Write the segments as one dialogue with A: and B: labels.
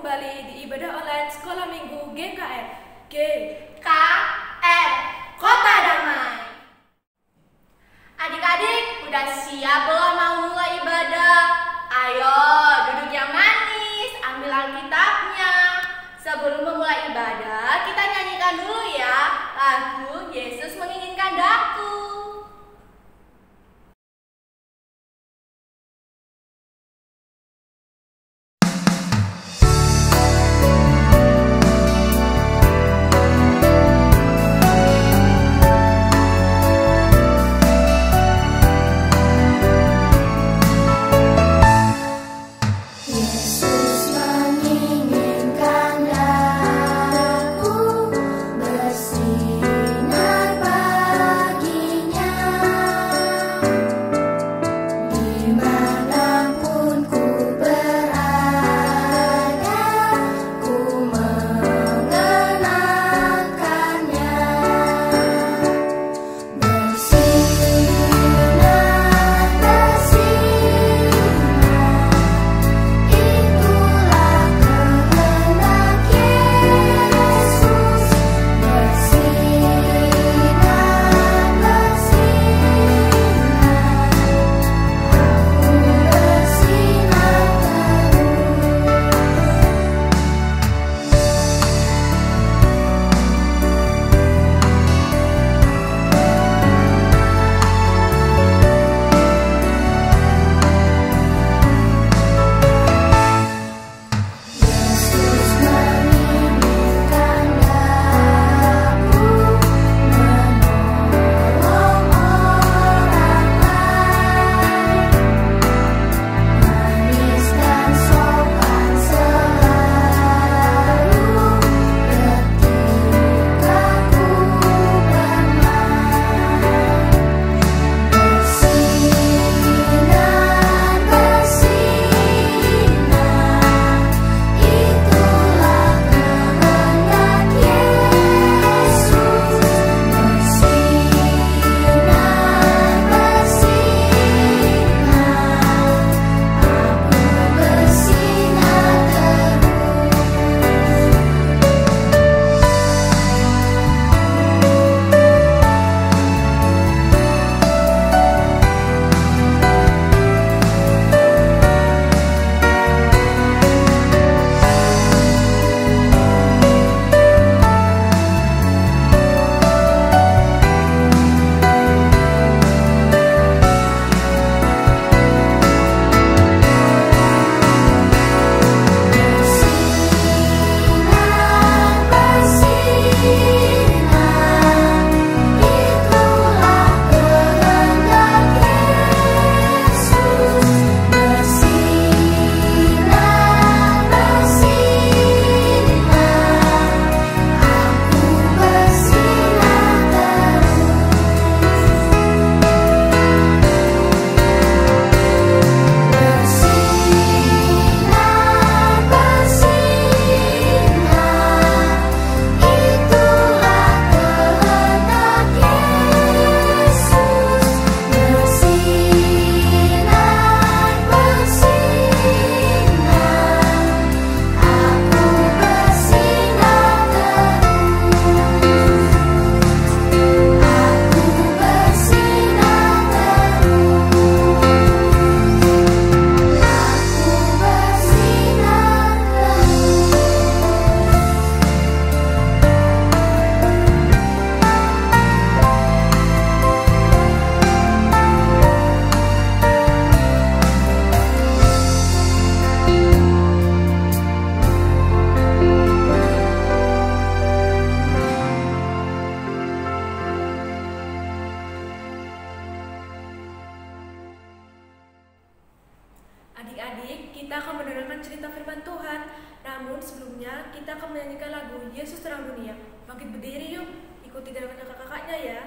A: kembali di ibadah online Sekolah Minggu GKM Kota Damai.
B: Adik-adik, udah siap belum mau mulai ibadah? Ayo, duduk yang manis, ambil Alkitabnya. Sebelum memulai ibadah, kita nyanyikan dulu ya lagu Yesus Menginginkan Daku.
A: Adik-adik, kita akan mendengarkan cerita firman Tuhan. Namun sebelumnya kita akan menyanyikan lagu Yesus Terang Dunia. Bangkit berdiri yuk, ikuti gerakan kakak-kakaknya ya.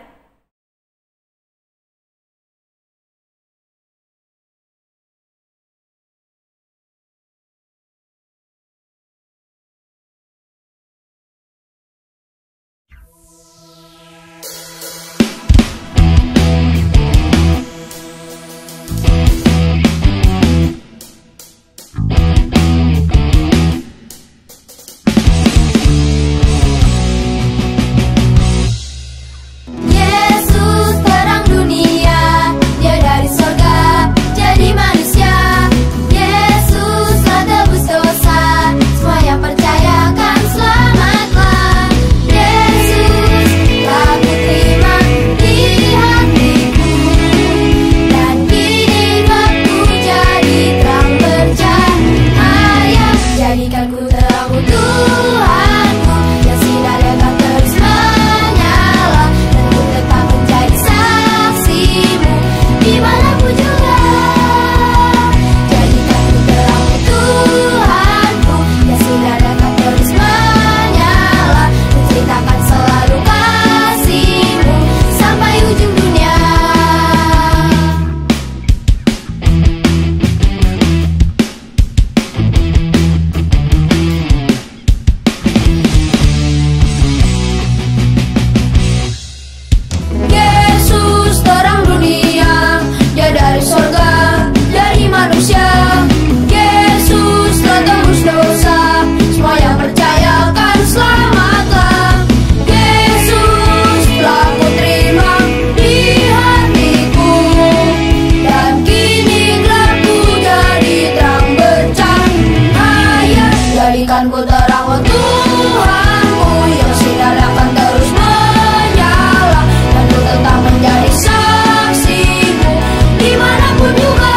C: Jadikan ku terang, oh Tuhanku, yang sinar akan terus menyala, dan ku tetap menjadi saksimu dimanapun juga.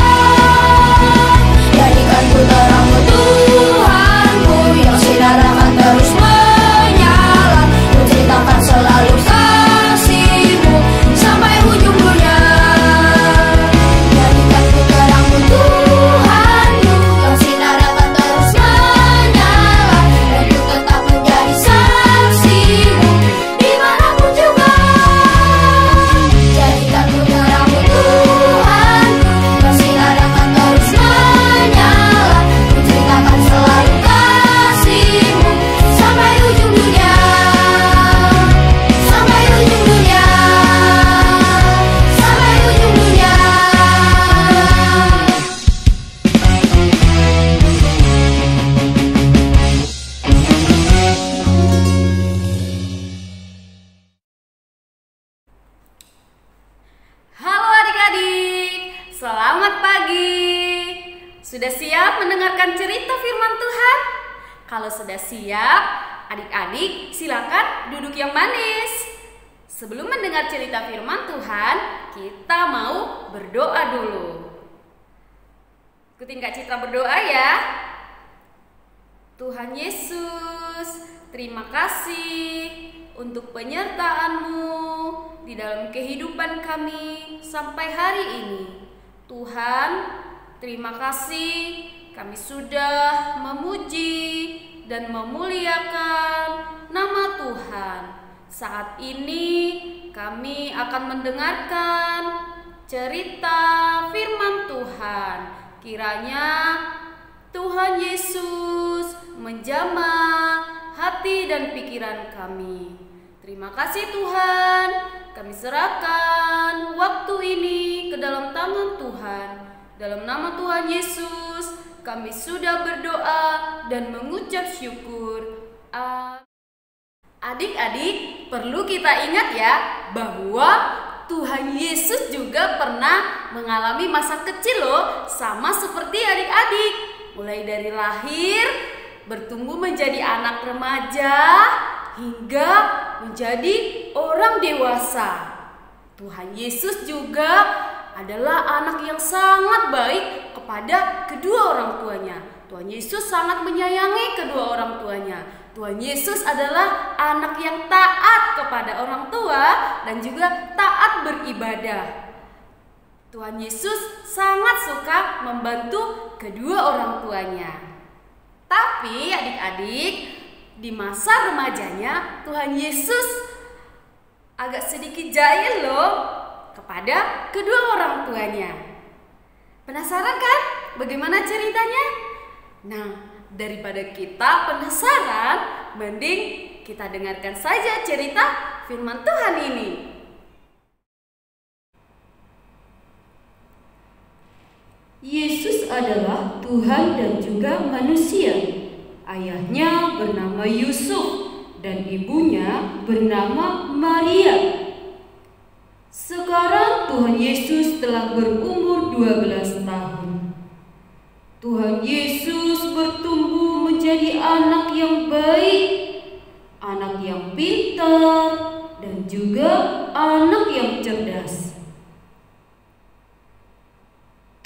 C: Jadikan ku terang, oh Tuhanku, yang sinar akan terus menyala, ku ceritakan selalu kasih-Mu sampai ujung dunia. Jadikan ku terang, oh Tuhanku, yang sinar akan terus menyala, dan ku tetap menjadi saksi-Mu dimanapun juga. Jadikan ku terang, oh Tuhanku, yang sinar akan terus menyala, ku ceritakan selalu kasih-Mu sampai ujung dunia. Sampai ujung dunia. Sampai ujung dunia.
D: Halo adik-adik, selamat pagi. Sudah siap mendengarkan cerita firman Tuhan? Kalau sudah siap, adik-adik silakan duduk yang manis. Sebelum mendengar cerita firman Tuhan, kita mau berdoa dulu. Ikutin Kak Citra berdoa ya. Tuhan Yesus, terima kasih untuk penyertaan-Mu di dalam kehidupan kami sampai hari ini. Tuhan, terima kasih kami sudah memuji dan memuliakan nama Tuhan. Saat ini kami akan mendengarkan cerita firman Tuhan. Kiranya Tuhan Yesus menjamah hati dan pikiran kami. Terima kasih Tuhan, kami serahkan waktu ini ke dalam tangan Tuhan. Dalam nama Tuhan Yesus, kami sudah berdoa dan mengucap syukur. Adik-adik, perlu kita ingat ya bahwa Tuhan Yesus juga pernah mengalami masa kecil loh, sama seperti adik-adik. Mulai dari lahir, bertumbuh menjadi anak remaja, hingga menjadi orang dewasa. Tuhan Yesus juga adalah anak yang sangat baik kepada kedua orang tuanya. Tuhan Yesus sangat menyayangi kedua orang tuanya. Tuhan Yesus adalah anak yang taat kepada orang tua dan juga taat beribadah. Tuhan Yesus sangat suka membantu kedua orang tuanya. Tapi adik-adik, di masa remajanya Tuhan Yesus agak sedikit jahil loh kepada kedua orang tuanya. Penasaran kan bagaimana ceritanya? Nah, daripada kita penasaran, mending kita dengarkan saja cerita firman Tuhan ini.
E: Yesus adalah Tuhan dan juga manusia. Ayahnya bernama Yusuf dan ibunya bernama Maria. Sekarang Tuhan Yesus telah berumur 12 tahun. Tuhan Yesus bertumbuh menjadi anak yang baik, anak yang pintar, dan juga anak yang cerdas.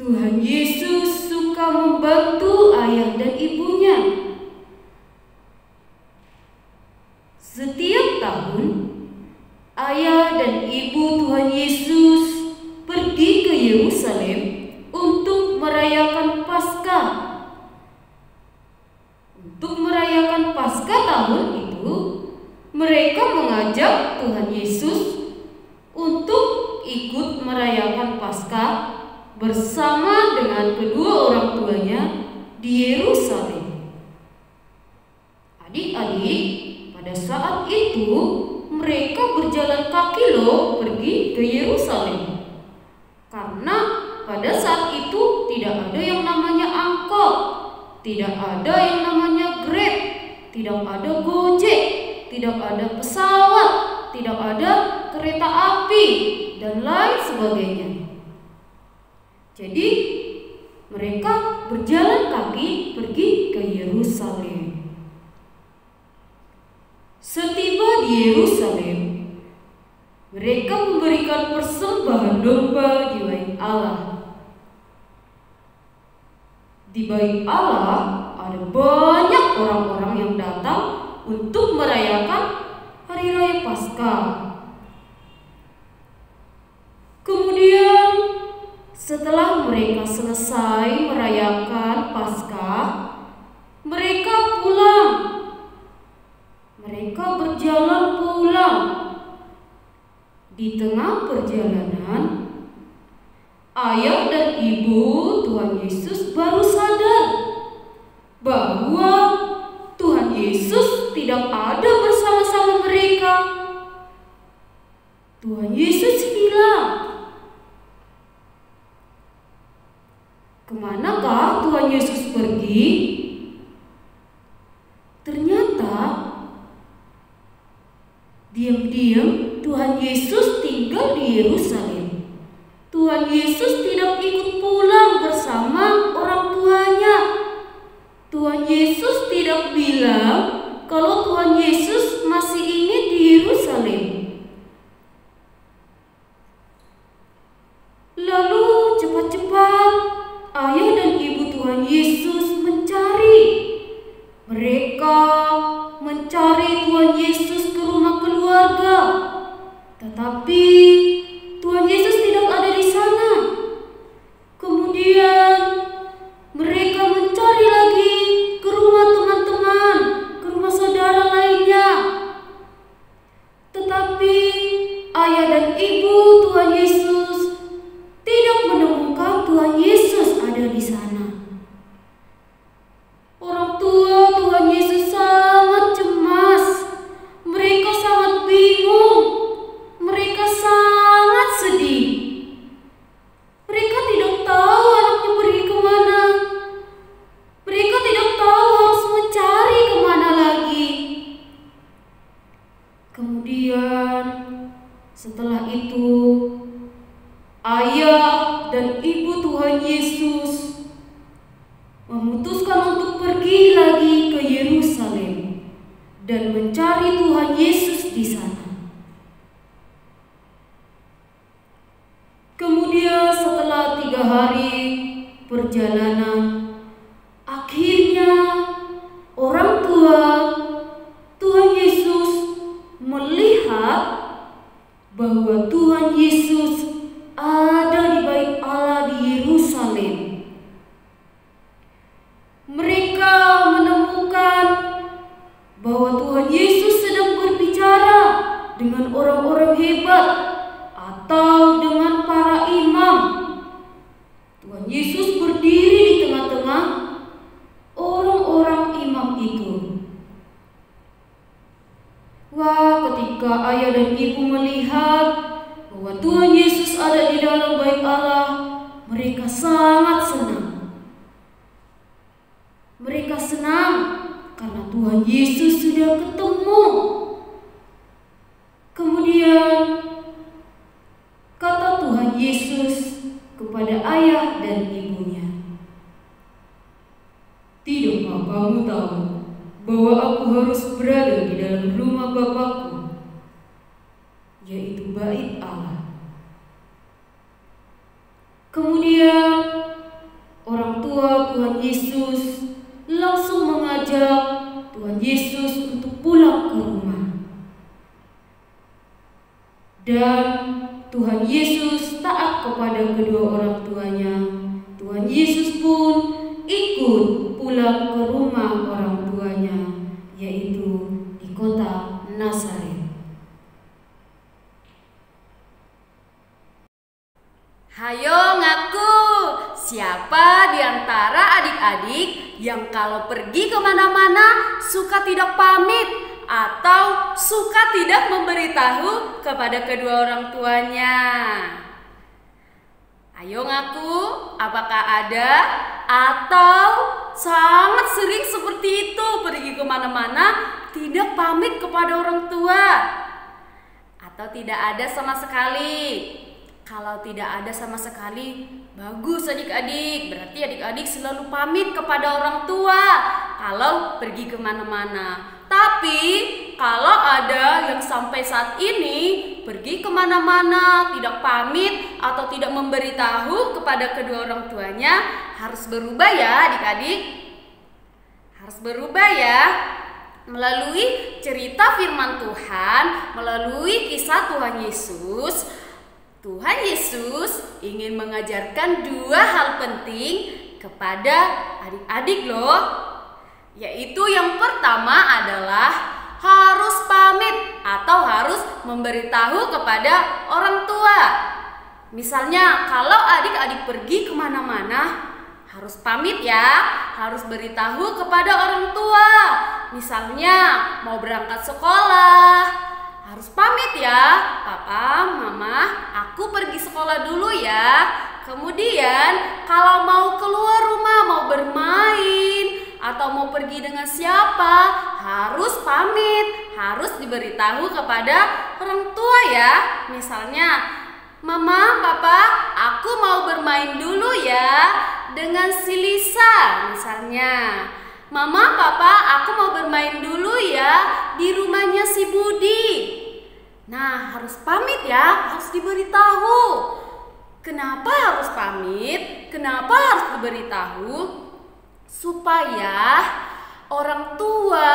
E: Tuhan Yesus suka membantu ayah dan ibunya. Setiap tahun, ayah dan ibu Tuhan Yesus pergi ke Yerusalem untuk merayakan Paskah. Untuk merayakan Paskah tahun itu, mereka mengajak Tuhan Yesus untuk ikut merayakan Paskah bersama dengan kedua orang tuanya di Yerusalem. Adik-adik, pada saat itu mereka berjalan kaki loh pergi ke Yerusalem. Karena pada saat itu tidak ada yang namanya angkot, tidak ada yang namanya Grab, tidak ada Gojek, tidak ada pesawat, tidak ada kereta api, dan lain sebagainya. Jadi mereka berjalan kaki pergi ke Yerusalem. di Yerusalem, mereka memberikan persembahan domba di bait Allah. Di bait Allah ada banyak orang-orang yang datang untuk merayakan Hari Raya Paskah. Kemudian setelah mereka selesai merayakan Paskah, mereka pulang. Mereka berjalan pulang. Di tengah perjalanan, ayah dan ibu Tuhan Yesus baru sadar bahwa Tuhan Yesus tidak ada bersama-sama mereka. Tuhan Yesus hilang. Kemanakah Tuhan Yesus pergi? Ternyata diam-diam Tuhan Yesus tinggal di Yerusalem. Tuhan Yesus tidak ikut pulang bersama orang tuanya. Tuhan Yesus tidak bilang kalau Tuhan Yesus masih ingin di Yerusalem. Lalu cepat-cepat ayah dan ibu Tuhan Yesus mencari. Mereka mencari Tuhan Yesus ke rumah keluarga. Tetapi Tuhan Yesus tidak ada di sana. Kemudian mereka mencari lagi ke rumah teman-teman, ke rumah saudara lainnya. Tetapi ayah dan ibu Tuhan Yesus tidak menemukan Tuhan Yesus ada di sana. Orang tua Tuhan Yesus sangat cemas. Mereka sangat bingung. Mereka sangat sedih. Mereka tidak tahu anaknya pergi kemana. Mereka tidak tahu harus mencari kemana lagi. Kemudian setelah itu ayah dan ibu Tuhan Yesus memutuskan untuk pergi lagi ke Yerusalem dan mencari Tuhan Yesus di sana. Kemudian setelah 3 hari perjalanan, akhirnya orang tua Tuhan Yesus melihat bahwa Tuhan Yesus ada di bait Allah di Yerusalem. Mereka menemukan bahwa Tuhan Yesus sedang berbicara dengan orang-orang hebat atau dengan para imam. Tuhan Yesus berdiri di tengah-tengah orang-orang imam itu. Wah, ketika ayah dan ibu melihat bahwa Tuhan Yesus ada di dalam bait Allah, mereka sangat senang. Mereka senang karena Tuhan Yesus sudah ketemu. Kemudian kata Tuhan Yesus kepada ayah dan ibunya, "Tidakkah kamu tahu bahwa aku harus berada di dalam rumah Bapakku, yaitu bait Allah?" Kemudian orang tua Tuhan Yesus langsung mengajak Tuhan Yesus untuk pulang ke rumah. Dan Tuhan Yesus taat kepada kedua orang tuanya. Tuhan Yesus pun ikut pulang ke rumah orang tuanya, yaitu di kota Nazaret.
D: Hayo ngaku, siapa di antara adik-adik yang kalau pergi kemana-mana suka tidak pamit atau suka tidak memberitahu kepada kedua orang tuanya? Ayo ngaku, apakah ada atau sangat sering seperti itu pergi kemana-mana tidak pamit kepada orang tua? Atau tidak ada sama sekali? Kalau tidak ada sama sekali, bagus adik-adik. Berarti adik-adik selalu pamit kepada orang tua kalau pergi kemana-mana. Tapi kalau ada yang sampai saat ini pergi kemana-mana, tidak pamit atau tidak memberitahu kepada kedua orang tuanya, harus berubah ya adik-adik. Harus berubah ya. Melalui cerita firman Tuhan, melalui kisah Tuhan Yesus ingin mengajarkan dua hal penting kepada adik-adik loh. Yaitu yang pertama adalah harus pamit atau harus memberitahu kepada orang tua. Misalnya kalau adik-adik pergi kemana-mana, harus pamit ya, harus beritahu kepada orang tua. Misalnya mau berangkat sekolah, harus pamit ya, papa, mama, aku pergi sekolah dulu ya. Kemudian kalau mau keluar rumah, mau bermain atau mau pergi dengan siapa, harus pamit, harus diberitahu kepada orang tua ya. Misalnya, mama, papa, aku mau bermain dulu ya dengan si Lisa. Misalnya, mama, papa, aku mau bermain dulu ya di rumahnya si Budi. Nah, harus pamit ya, harus diberitahu. Kenapa harus pamit? Kenapa harus diberitahu? Supaya orang tua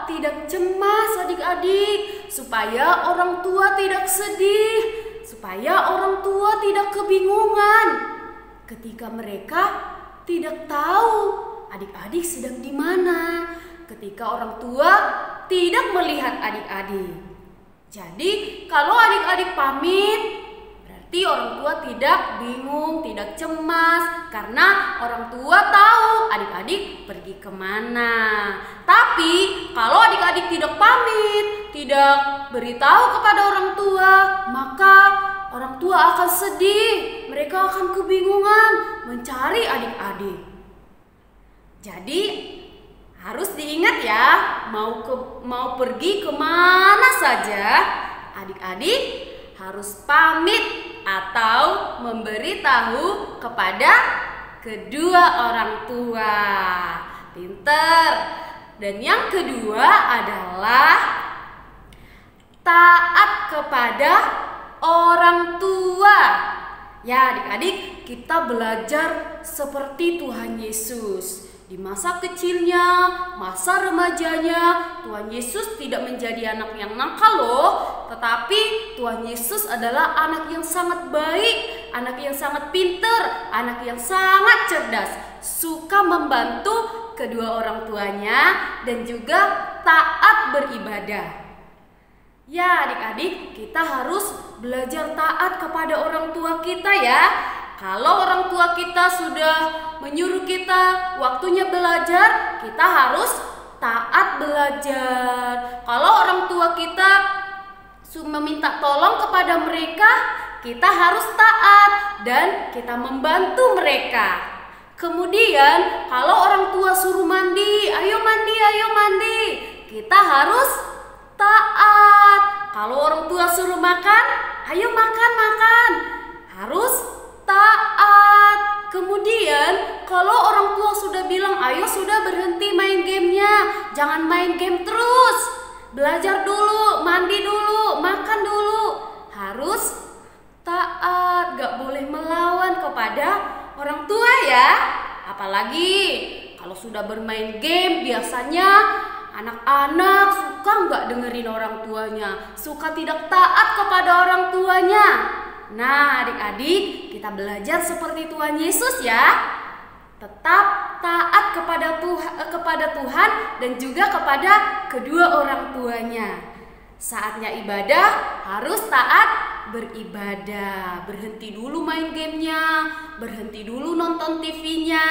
D: tidak cemas adik-adik, supaya orang tua tidak sedih, supaya orang tua tidak kebingungan ketika mereka tidak tahu adik-adik sedang di mana, ketika orang tua tidak melihat adik-adik. Jadi kalau adik-adik pamit, berarti orang tua tidak bingung, tidak cemas, karena orang tua tahu adik-adik pergi kemana. Tapi kalau adik-adik tidak pamit, tidak beritahu kepada orang tua, maka orang tua akan sedih, mereka akan kebingungan mencari adik-adik. Jadi harus diingat ya, mau pergi kemana saja, adik-adik harus pamit atau memberitahu kepada kedua orang tua. Pinter. Dan yang kedua adalah taat kepada orang tua. Ya adik-adik, kita belajar seperti Tuhan Yesus. Di masa kecilnya, masa remajanya, Tuhan Yesus tidak menjadi anak yang nakal loh. Tetapi Tuhan Yesus adalah anak yang sangat baik, anak yang sangat pintar, anak yang sangat cerdas, suka membantu kedua orang tuanya dan juga taat beribadah. Ya adik-adik, kita harus belajar taat kepada orang tua kita ya. Kalau orang tua kita sudah menyuruh kita waktunya belajar, kita harus taat belajar. Kalau orang tua kita meminta tolong kepada mereka, kita harus taat dan kita membantu mereka. Kemudian kalau orang tua suruh mandi, ayo mandi, ayo mandi, kita harus taat. Kalau orang tua suruh makan, ayo makan, makan, harus taat. Kemudian kalau orang tua sudah bilang, ayo sudah berhenti main gamenya, jangan main game terus, belajar dulu, mandi dulu, makan dulu, harus taat, gak boleh melawan kepada orang tua ya. Apalagi kalau sudah bermain game, biasanya anak-anak suka nggak dengerin orang tuanya, suka tidak taat kepada orang tuanya. Nah adik-adik, kita belajar seperti Tuhan Yesus ya. Tetap taat kepada Tuhan dan juga kepada kedua orang tuanya. Saatnya ibadah harus taat beribadah. Berhenti dulu main gamenya, berhenti dulu nonton TV-nya.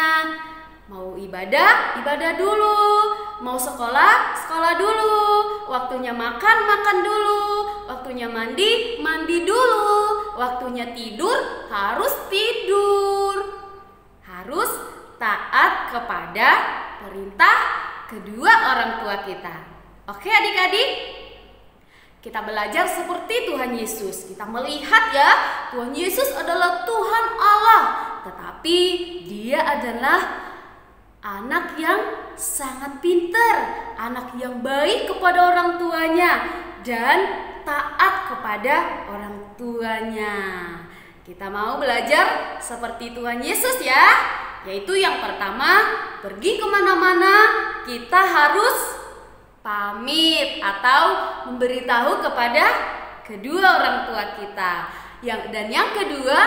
D: Mau ibadah, ibadah dulu. Mau sekolah, sekolah dulu. Waktunya makan, makan dulu. Waktunya mandi, mandi dulu. Waktunya tidur, harus tidur. Harus taat kepada perintah kedua orang tua kita. Oke adik-adik? Kita belajar seperti Tuhan Yesus. Kita melihat ya, Tuhan Yesus adalah Tuhan Allah. Tetapi Dia adalah anak yang sangat pintar, anak yang baik kepada orang tuanya dan taat kepada orang tuanya. Kita mau belajar seperti Tuhan Yesus ya. Yaitu yang pertama, pergi kemana-mana kita harus pamit atau memberitahu kepada kedua orang tua kita. Dan yang kedua,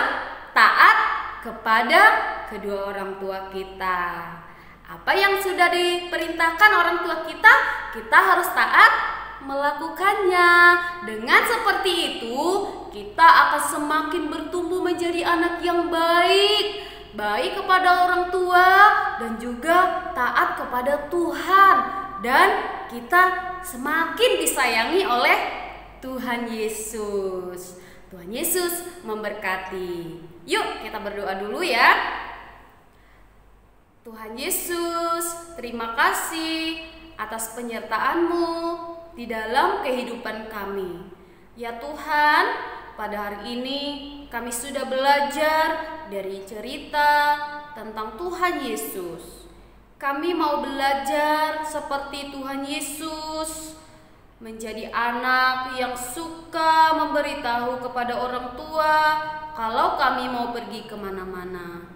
D: taat kepada kedua orang tua kita. Apa yang sudah diperintahkan orang tua kita, kita harus taat melakukannya. Dengan seperti itu, kita akan semakin bertumbuh menjadi anak yang baik, baik kepada orang tua dan juga taat kepada Tuhan, dan kita semakin disayangi oleh Tuhan Yesus. Tuhan Yesus memberkati. Yuk kita berdoa dulu ya. Tuhan Yesus, terima kasih atas penyertaan-Mu di dalam kehidupan kami. Ya Tuhan, pada hari ini kami sudah belajar dari cerita tentang Tuhan Yesus. Kami mau belajar seperti Tuhan Yesus, menjadi anak yang suka memberitahu kepada orang tua kalau kami mau pergi kemana-mana.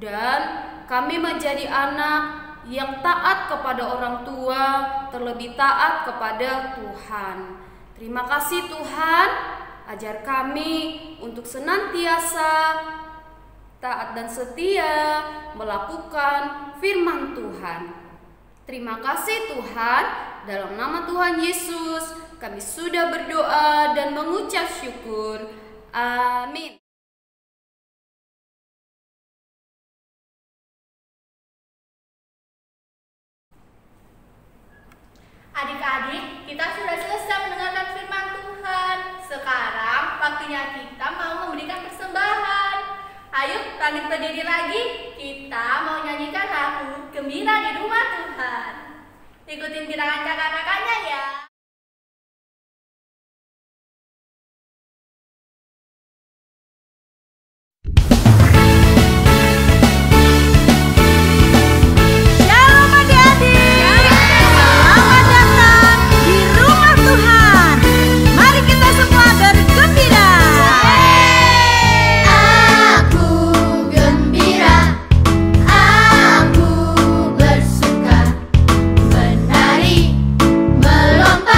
D: Dan kami menjadi anak yang taat kepada orang tua, terlebih taat kepada Tuhan. Terima kasih Tuhan, ajar kami untuk senantiasa taat dan setia melakukan firman Tuhan. Terima kasih Tuhan, dalam nama Tuhan Yesus kami sudah berdoa dan mengucap syukur. Amin.
B: Adik-adik, kita sudah selesai mendengarkan firman Tuhan. Sekarang waktunya kita mau memberikan persembahan. Ayo langit berdiri lagi, kita mau nyanyikan lagu Gembira di Rumah Tuhan. Ikutin bilangan kakak-kakaknya ya.
C: Melompat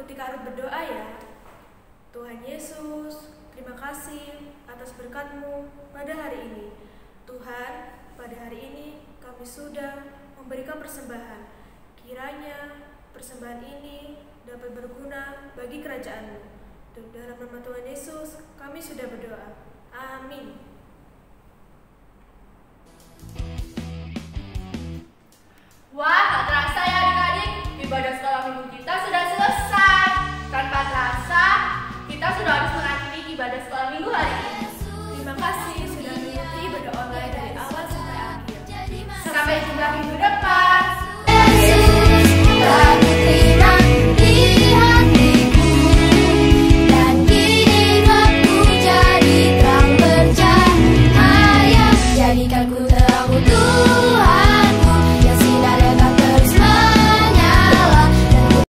A: ikuti Kak Ruth berdoa ya. Tuhan Yesus, terima kasih atas berkat-Mu pada hari ini. Tuhan, pada hari ini kami sudah memberikan persembahan. Kiranya persembahan ini dapat berguna bagi kerajaan-Mu. Dalam nama Tuhan Yesus, kami sudah berdoa. Amin.